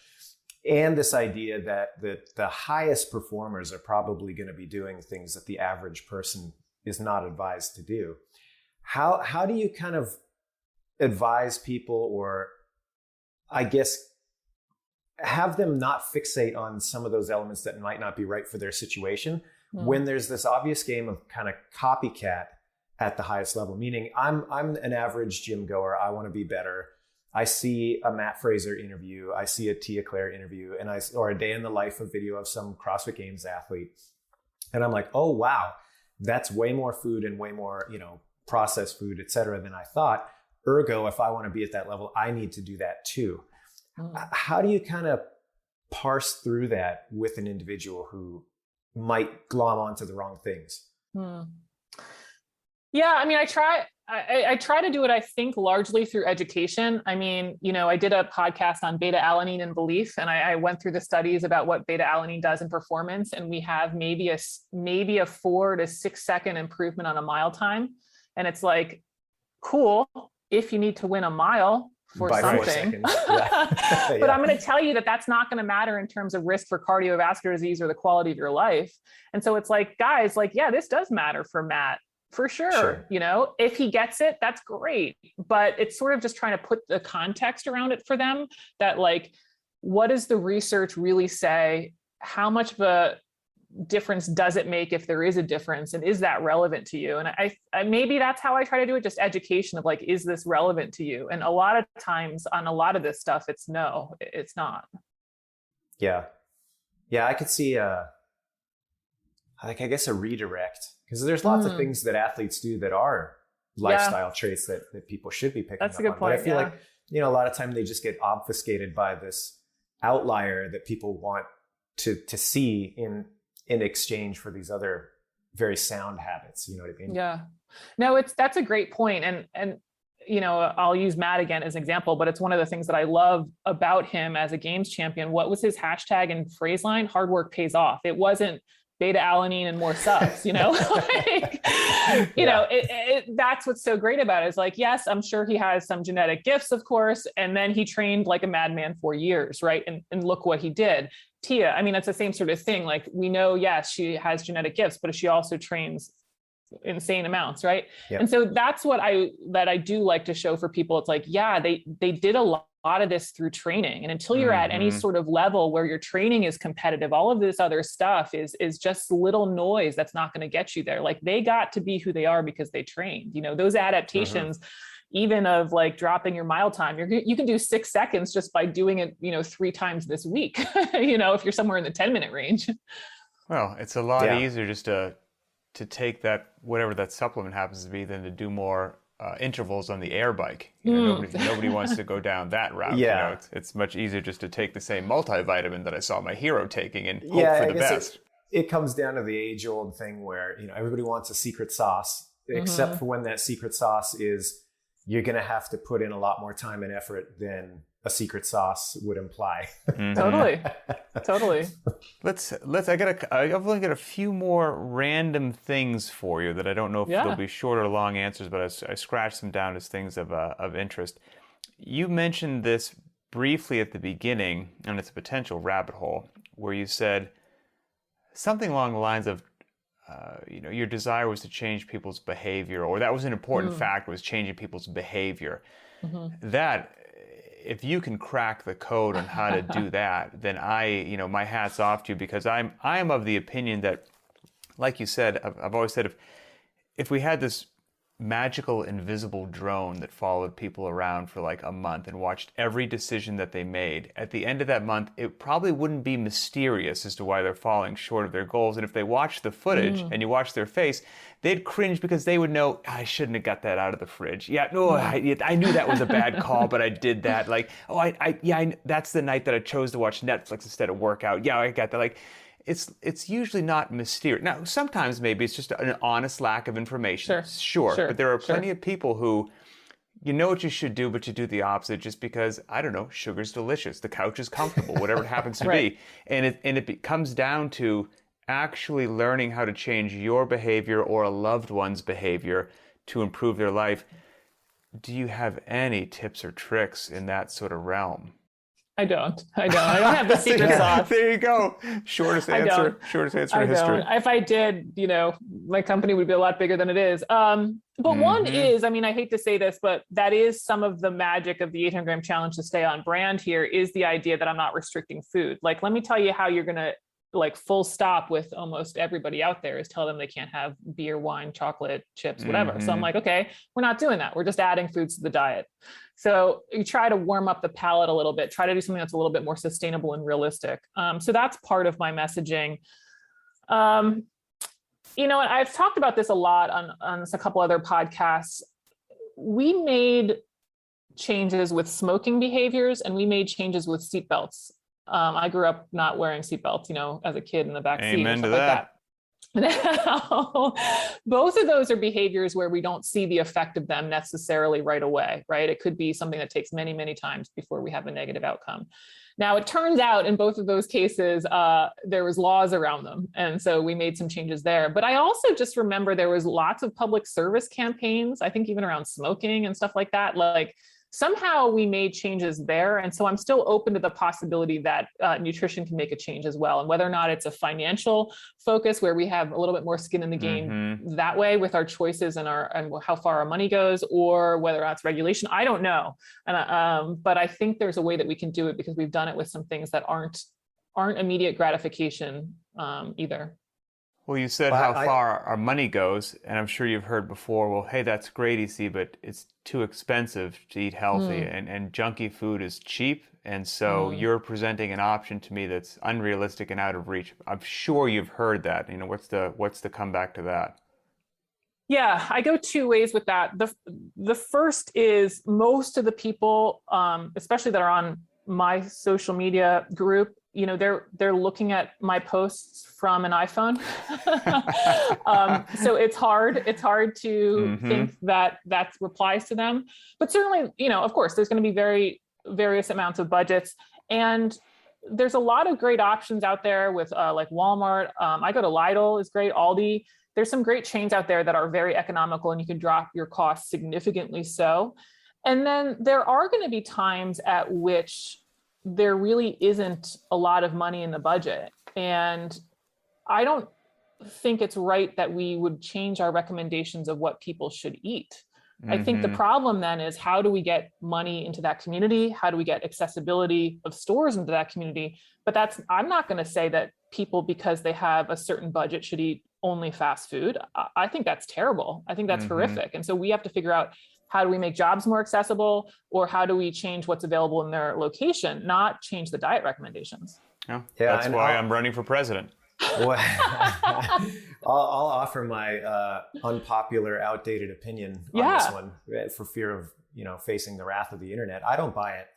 and this idea that the highest performers are probably going to be doing things that the average person is not advised to do. How do you kind of advise people, or I guess have them not fixate on some of those elements that might not be right for their situation when there's this obvious game of kind of copycat at the highest level? Meaning I'm an average gym goer. I want to be better. I see a Matt Fraser interview. I see a Tia Claire interview, or a day in the life of video of some CrossFit Games athlete. And I'm like, oh, wow, that's way more food and way more, processed food, et cetera, than I thought. Ergo, if I want to be at that level, I need to do that too. How do you kind of parse through that with an individual who might glom onto the wrong things? Yeah, I mean, I try to do it, I think, largely through education. I mean, I did a podcast on beta alanine and belief, and I went through the studies about what beta alanine does in performance, and we have maybe a 4 to 6 second improvement on a mile time. And it's like, cool, if you need to win a mile for by something. But I'm going to tell you that that's not going to matter in terms of risk for cardiovascular disease or the quality of your life. And so it's like, guys, this does matter for Matt. For sure. If he gets it, that's great. But it's sort of just trying to put the context around it for them that, what does the research really say? How much of a difference does it make if there is a difference, and is that relevant to you? And I maybe that's how I try to do it, just education of like, is this relevant to you? And a lot of times on a lot of this stuff, it's no, it's not. Yeah. I could see I guess a redirect, because there's lots of things that athletes do that are lifestyle traits that people should be picking That's up a good on. point. But I feel like, a lot of time they just get obfuscated by this outlier that people want to see in exchange for these other very sound habits. You know what I mean? Yeah. No, that's a great point. And I'll use Matt again as an example, but it's one of the things that I love about him as a games champion. What was his hashtag and phrase line? Hard work pays off. It wasn't beta alanine and more subs, that's what's so great about it. Is like, yes, I'm sure he has some genetic gifts, of course. And then he trained like a madman for years. Right. And look what he did. Tia, I mean, it's the same sort of thing. Like, we know, yes, she has genetic gifts, but she also trains insane amounts. Right. Yep. And so that's what I do like to show for people. It's like, yeah, they did a lot of this through training. And until you're at any sort of level where your training is competitive, all of this other stuff is just little noise that's not going to get you there. Like, they got to be who they are because they trained, those adaptations, even of like dropping your mile time, you can do 6 seconds just by doing it, 3 times this week, if you're somewhere in the 10-minute range. Well, it's a lot easier just to take that, whatever that supplement happens to be, than to do more intervals on the air bike. Nobody wants to go down that route. Yeah. It's much easier just to take the same multivitamin that I saw my hero taking and hope for the best. It comes down to the age-old thing where everybody wants a secret sauce, except for when that secret sauce is, you're going to have to put in a lot more time and effort than a secret sauce would imply. Totally. I've only got a few more random things for you that I don't know if they'll be short or long answers, but I scratched them down as things of interest. You mentioned this briefly at the beginning, and it's a potential rabbit hole, where you said something along the lines of, your desire was to change people's behavior, or that was an important factor, was changing people's behavior. That, if you can crack the code on how to do that, then my hat's off to you, because I'm of the opinion that, like you said, I've always said, if we had this magical invisible drone that followed people around for like a month and watched every decision that they made, at the end of that month, it probably wouldn't be mysterious as to why they're falling short of their goals. And if they watched the footage and you watched their face, they'd cringe, because they would know, I shouldn't have got that out of the fridge. I knew that was a bad call, but I did that. Like, that's the night that I chose to watch Netflix instead of workout. Yeah, I got that. Like, it's usually not mysterious. Now, sometimes maybe it's just an honest lack of information. Sure. But there are plenty of people who, what you should do, but you do the opposite just because, I don't know, sugar's delicious, the couch is comfortable, whatever it happens to be. And it comes down to actually learning how to change your behavior or a loved one's behavior to improve their life. Do you have any tips or tricks in that sort of realm? I don't have the secret sauce. There you go. Shortest answer in history. If I did, my company would be a lot bigger than it is. But one is, I hate to say this, but that is some of the magic of the 800-gram challenge to stay on brand here, is the idea that I'm not restricting food. Like, let me tell you how you're going to, like, full stop with almost everybody out there, is tell them they can't have beer, wine, chocolate, chips, whatever. So I'm like, okay, we're not doing that. We're just adding foods to the diet. So you try to warm up the palate a little bit, try to do something that's a little bit more sustainable and realistic. So that's part of my messaging. And I've talked about this a lot on a couple other podcasts. We made changes with smoking behaviors, and we made changes with seatbelts. I grew up not wearing seatbelts, as a kid in the back seat. Amen to that. Now, both of those are behaviors where we don't see the effect of them necessarily right away, right? It could be something that takes many, many times before we have a negative outcome. Now, it turns out in both of those cases, there was laws around them. And so we made some changes there. But I also just remember there was lots of public service campaigns, I think even around smoking and stuff like that. Like, somehow we made changes there. And so I'm still open to the possibility that nutrition can make a change as well. And whether or not it's a financial focus where we have a little bit more skin in the game that way with our choices and how far our money goes, or whether or not it's regulation, I don't know. And but I think there's a way that we can do it, because we've done it with some things that aren't aren't immediate gratification either. Well, you said how far our money goes, and I'm sure you've heard before, well, hey, that's great, EC, but it's too expensive to eat healthy, and junky food is cheap, and so you're presenting an option to me that's unrealistic and out of reach. I'm sure you've heard that. What's the comeback to that? Yeah, I go two ways with that. The first is most of the people, especially that are on my social media group, they're looking at my posts from an iPhone. So it's hard to think that replies to them. But certainly, of course, there's going to be various amounts of budgets. And there's a lot of great options out there with like Walmart. I go to Lidl, is great, Aldi. There's some great chains out there that are very economical and you can drop your costs significantly so. And then there are going to be times at which there really isn't a lot of money in the budget. And I don't think it's right that we would change our recommendations of what people should eat. I think the problem then is, how do we get money into that community? How do we get accessibility of stores into that community? But I'm not going to say that people, because they have a certain budget, should eat only fast food. I think that's terrible. I think that's horrific. And so we have to figure out, how do we make jobs more accessible, or how do we change what's available in their location, not change the diet recommendations? Yeah, that's why I'm running for president. Well, I'll offer my unpopular, outdated opinion on this one, for fear of facing the wrath of the internet. I don't buy it,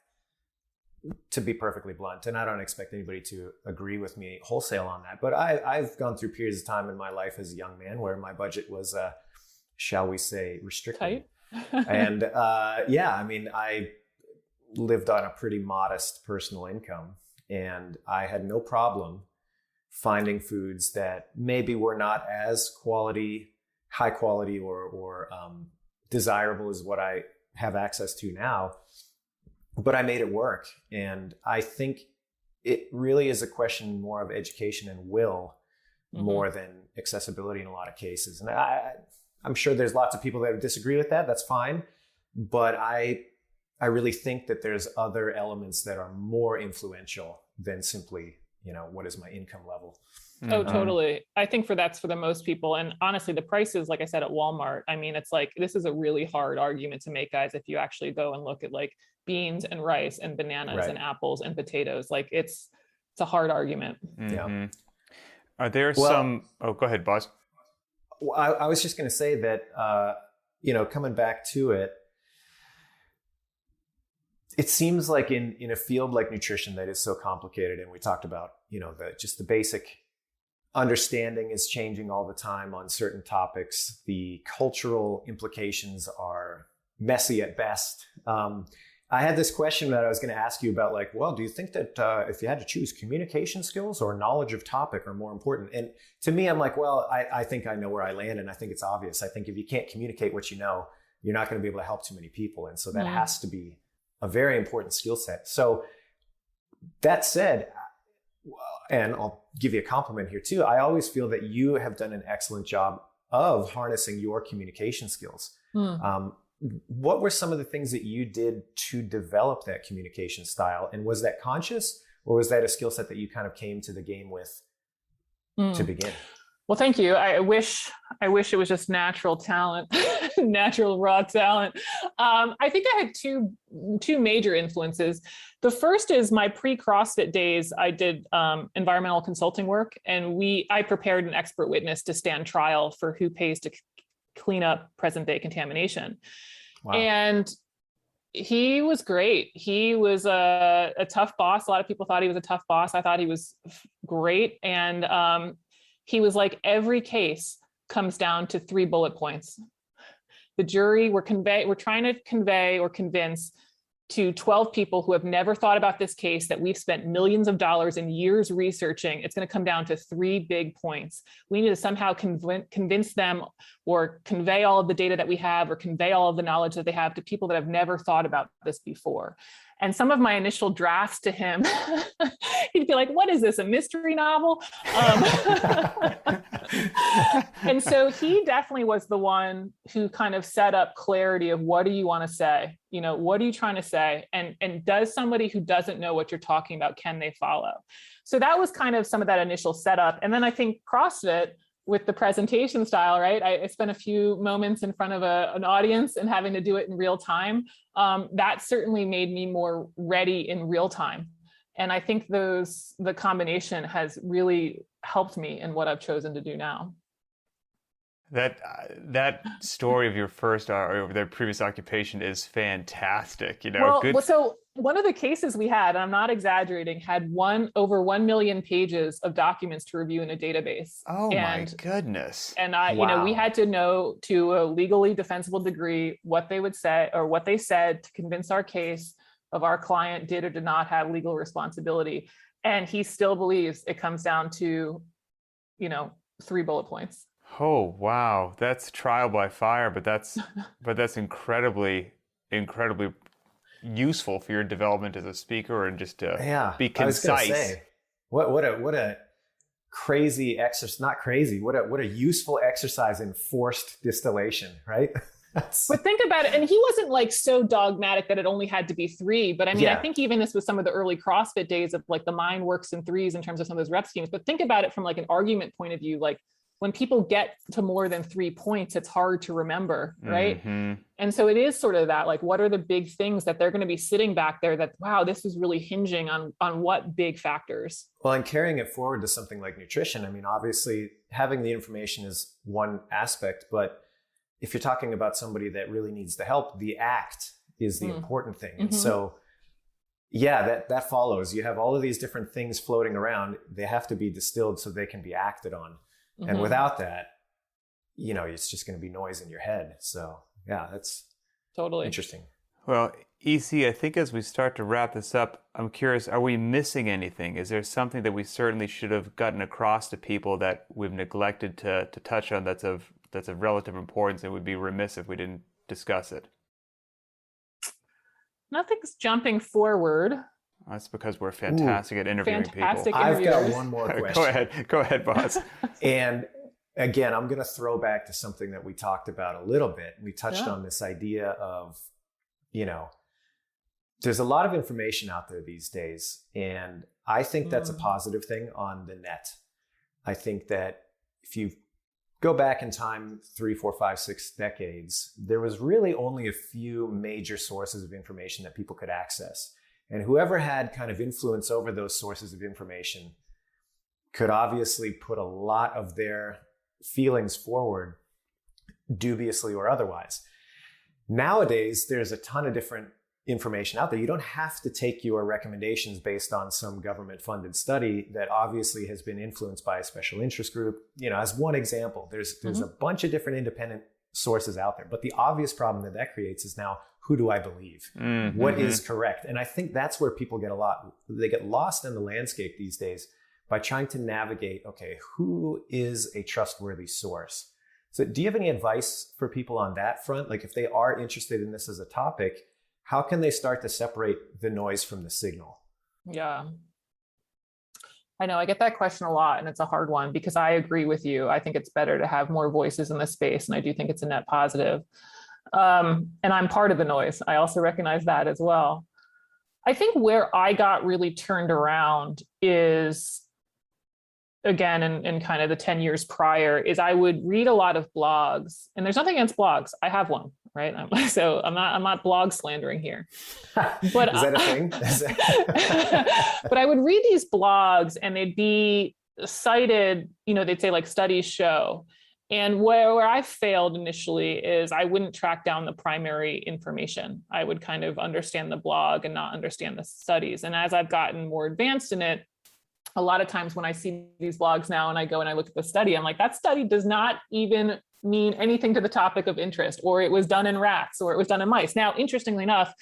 to be perfectly blunt, and I don't expect anybody to agree with me wholesale on that. But I've gone through periods of time in my life as a young man where my budget was, shall we say, restricted. Tight. And I lived on a pretty modest personal income, and I had no problem finding foods that maybe were not as high quality or desirable as what I have access to now, but I made it work. And I think it really is a question more of education and will, more than accessibility in a lot of cases. And I'm sure there's lots of people that disagree with that. That's fine. But I really think that there's other elements that are more influential than simply, what is my income level? Oh, totally. I think that's for the most people. And honestly, the prices, like I said, at Walmart, it's like, this is a really hard argument to make, guys, if you actually go and look at like beans and rice and bananas and apples and potatoes. Like it's a hard argument. Yeah. Are there some, go ahead, boss. I was just going to say that, coming back to it, it seems like in a field like nutrition that is so complicated, and we talked about, the basic understanding is changing all the time on certain topics. The cultural implications are messy at best. I had this question that I was going to ask you about, like, well, do you think that if you had to choose, communication skills or knowledge of topic are more important? And to me, I'm like, well, I think I know where I land, and I think it's obvious. I think if you can't communicate what you know, you're not going to be able to help too many people. And so that has to be a very important skill set. So that said, and I'll give you a compliment here too, I always feel that you have done an excellent job of harnessing your communication skills. What were some of the things that you did to develop that communication style? And was that conscious, or was that a skill set that you kind of came to the game with to begin? Well, thank you. I wish it was just natural talent, natural raw talent. I think I had two major influences. The first is my pre-CrossFit days. I did environmental consulting work, and I prepared an expert witness to stand trial for who pays to clean up present day contamination. Wow. And he was great. He was a tough boss. A lot of people thought he was a tough boss. I thought he was great. And he was like, every case comes down to 3 bullet points. The jury, we're trying to convey or convince to 12 people who have never thought about this case that we've spent millions of dollars and years researching. It's going to come down to 3 big points. We need to somehow convince them, or convey all of the data that we have, or convey all of the knowledge that they have to people that have never thought about this before. And some of my initial drafts to him, he'd be like, what is this, a mystery novel? And so he definitely was the one who kind of set up clarity of what do you want to say? What are you trying to say? And does somebody who doesn't know what you're talking about, can they follow? So that was kind of some of that initial setup. And then I think CrossFit with the presentation style, right? I spent a few moments in front of an audience and having to do it in real time. That certainly made me more ready in real time. And I think the combination has really helped me in what I've chosen to do now. That story of your first or their previous occupation is fantastic. So one of the cases we had, and I'm not exaggerating, had over 1 million pages of documents to review in a database. Oh my goodness. And Wow. we had to know to a legally defensible degree what they would say or what they said to convince our case of our client did or did not have legal responsibility. And he still believes it comes down to, 3 bullet points. Oh, wow. That's trial by fire, but that's incredibly useful for your development as a speaker and just to be concise. I was gonna say, what a crazy exercise, not crazy, what a useful exercise in forced distillation, right? But think about it. And he wasn't like so dogmatic that it only had to be 3. But I mean, I think even this was some of the early CrossFit days of like the mind works in 3s in terms of some of those rep schemes. But think about it from like an argument point of view. Like when people get to more than 3 points, it's hard to remember, right? Mm-hmm. And so it is sort of that, like, what are the big things that they're going to be sitting back there that, wow, this is really hinging on what big factors? Well, and carrying it forward to something like nutrition, I mean, obviously having the information is one aspect, but if you're talking about somebody that really needs the help, the act is the important thing. And so, that follows. You have all of these different things floating around. They have to be distilled so they can be acted on. And without that, it's just going to be noise in your head. So yeah, that's totally interesting. Well, EC, I think as we start to wrap this up, I'm curious, are we missing anything? Is there something that we certainly should have gotten across to people that we've neglected to touch on that's of relative importance and would be remiss if we didn't discuss it? Nothing's jumping forward. That's because we're fantastic at interviewing people. I've got one more question. Go ahead, boss. And again, I'm going to throw back to something that we talked about a little bit. We touched on this idea of, there's a lot of information out there these days. And I think that's a positive thing on the net. I think that if you go back in time 3, 4, 5, 6 decades, there was really only a few major sources of information that people could access. And whoever had kind of influence over those sources of information could obviously put a lot of their feelings forward, dubiously or otherwise. Nowadays, there's a ton of different information out there. You don't have to take your recommendations based on some government-funded study that obviously has been influenced by a special interest group. As one example, there's a bunch of different independent sources out there. But the obvious problem that creates is now, who do I believe? What is correct? And I think that's where people get lost in the landscape these days by trying to navigate, okay, who is a trustworthy source? So do you have any advice for people on that front? Like if they are interested in this as a topic, how can they start to separate the noise from the signal? Yeah. I know I get that question a lot, and it's a hard one because I agree with you. I think it's better to have more voices in the space, and I do think it's a net positive. And I'm part of the noise. I also recognize that as well. I think where I got really turned around is, again, in kind of the 10 years prior, is I would read a lot of blogs, and there's nothing against blogs. I have one, right? So I'm not blog slandering here. But is that a thing? But I would read these blogs and they'd be cited, they'd say like studies show. And where I failed initially is I wouldn't track down the primary information. I would kind of understand the blog and not understand the studies. And as I've gotten more advanced in it, a lot of times when I see these blogs now and I go and I look at the study, I'm like, that study does not even mean anything to the topic of interest, or it was done in rats, or it was done in mice. Now, interestingly enough,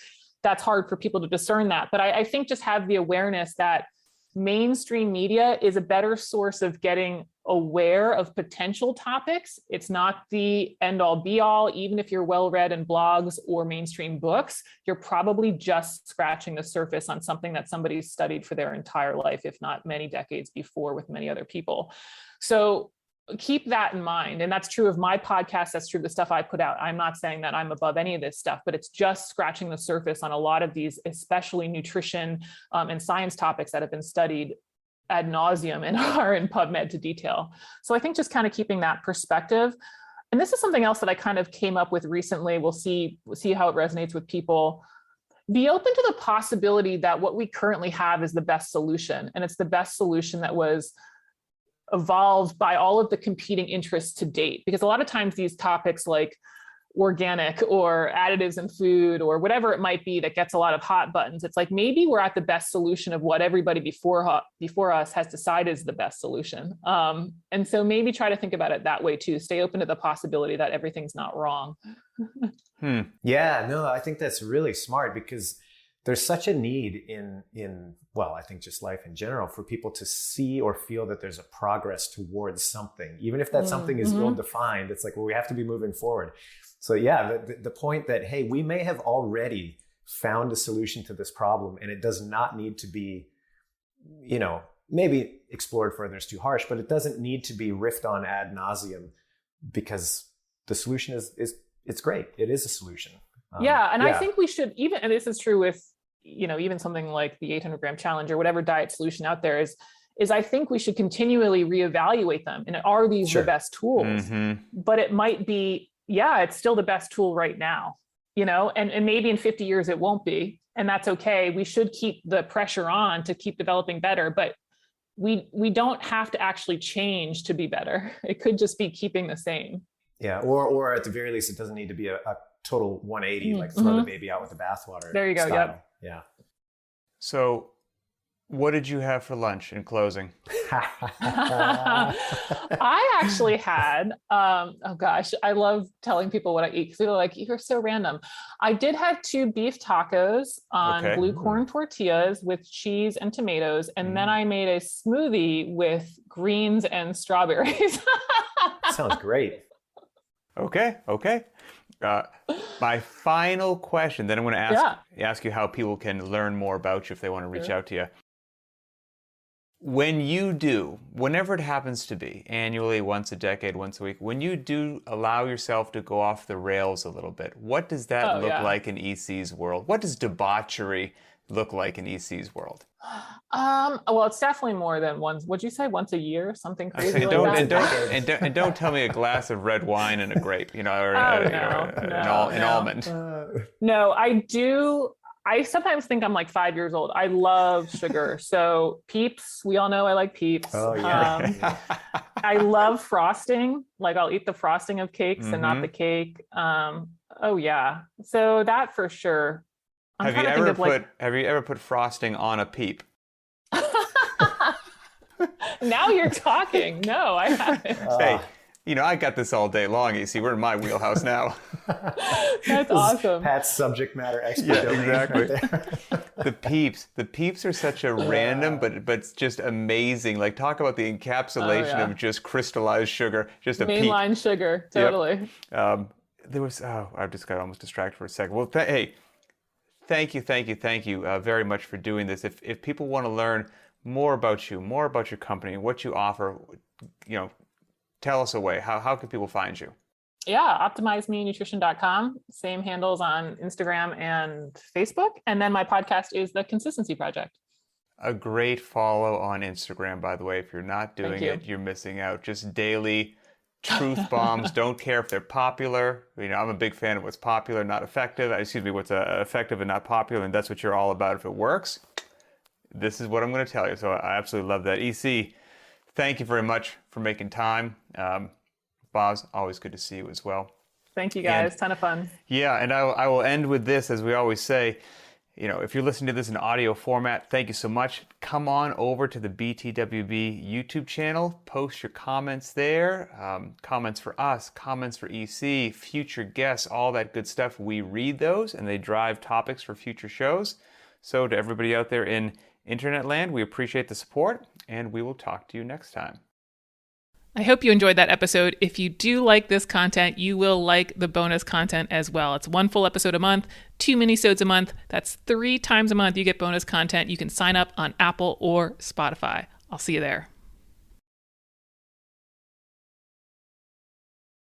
that's hard for people to discern that. But I think just have the awareness that mainstream media is a better source of getting aware of potential topics. It's not the end all be all. Even if you're well read in blogs or mainstream books, you're probably just scratching the surface on something that somebody's studied for their entire life, if not many decades before, with many other people. So keep that in mind. And that's true of my podcast. That's true of the stuff I put out. I'm not saying that I'm above any of this stuff, but it's just scratching the surface on a lot of these, especially nutrition and science topics that have been studied ad nauseum and are in PubMed to detail. So I think just kind of keeping that perspective. And this is something else that I kind of came up with recently. We'll see how it resonates with people. Be open to the possibility that what we currently have is the best solution. And it's the best solution that was evolved by all of the competing interests to date. Because a lot of times these topics like organic or additives in food or whatever it might be that gets a lot of hot buttons, it's like maybe we're at the best solution of what everybody before us has decided is the best solution. And so maybe try to think about it that way too. Stay open to the possibility that everything's not wrong. Yeah, no, I think that's really smart, because there's such a need in well, I think just life in general, for people to see or feel that there's a progress towards something, even if that something is ill-defined. It's like, well, we have to be moving forward. So yeah, the point that, hey, we may have already found a solution to this problem, and it does not need to be, maybe explored further is too harsh, but it doesn't need to be riffed on ad nauseum, because the solution is it's great. It is a solution. I think we should even, and this is true with, even something like the 800-gram challenge or whatever diet solution out there is I think we should continually reevaluate them. And are these the best tools? But it might be, it's still the best tool right now, and maybe in 50 years it won't be, and that's okay. We should keep the pressure on to keep developing better, but we don't have to actually change to be better. It could just be keeping the same. Yeah, or at the very least, it doesn't need to be a total 180, like throw the baby out with the bathwater. There you go. Style. Yep. Yeah. So what did you have for lunch in closing? I actually had, I love telling people what I eat because they're like, you're so random. I did have 2 beef tacos on blue corn tortillas with cheese and tomatoes. And then I made a smoothie with greens and strawberries. Sounds great. Okay. My final question, then I'm going to ask you how people can learn more about you if they want to reach out to you. When you do, whenever it happens to be, annually, once a decade, once a week, when you do allow yourself to go off the rails a little bit, what does that look like in EC's world? What does debauchery look like in EC's world? Well, it's definitely more than once. Would you say once a year? Something crazy and don't tell me a glass of red wine and a grape, or an almond. No, I do. I sometimes think I'm like 5 years old. I love sugar. So Peeps, we all know I like Peeps. Oh, yeah. I love frosting. Like I'll eat the frosting of cakes and not the cake. So that for sure. Have you ever put frosting on a Peep? Now you're talking. No, I haven't. Hey, I got this all day long. You see, we're in my wheelhouse now. That's awesome. Pat's subject matter expert. Yeah, exactly. The Peeps are such a random, but it's just amazing. Like, talk about the encapsulation of just crystallized sugar, just a mainline sugar, totally. Yep. I just got almost distracted for a second. Well, hey, thank you very much for doing this. If people want to learn more about you, more about your company, what you offer, tell us a way. How can people find you? Yeah, optimizemenutrition.com. Same handles on Instagram and Facebook. And then my podcast is The Consistency Project. A great follow on Instagram, by the way. If you're not doing it, you're missing out. Just daily truth bombs. Don't care if they're popular. I'm a big fan of what's popular, not effective. What's effective and not popular. And that's what you're all about. If it works, this is what I'm going to tell you. So I absolutely love that. EC, thank you very much for making time. Boz, always good to see you as well. Thank you, guys. Ton of fun. Yeah, and I will end with this, as we always say. If you're listening to this in audio format, thank you so much. Come on over to the BTWB YouTube channel. Post your comments there. Comments for us, comments for EC, future guests, all that good stuff. We read those, and they drive topics for future shows. So to everybody out there in Internet land, we appreciate the support, and we will talk to you next time. I hope you enjoyed that episode. If you do like this content, you will like the bonus content as well. It's 1 full episode a month, 2 minisodes a month. That's 3 times a month you get bonus content. You can sign up on Apple or Spotify. I'll see you there.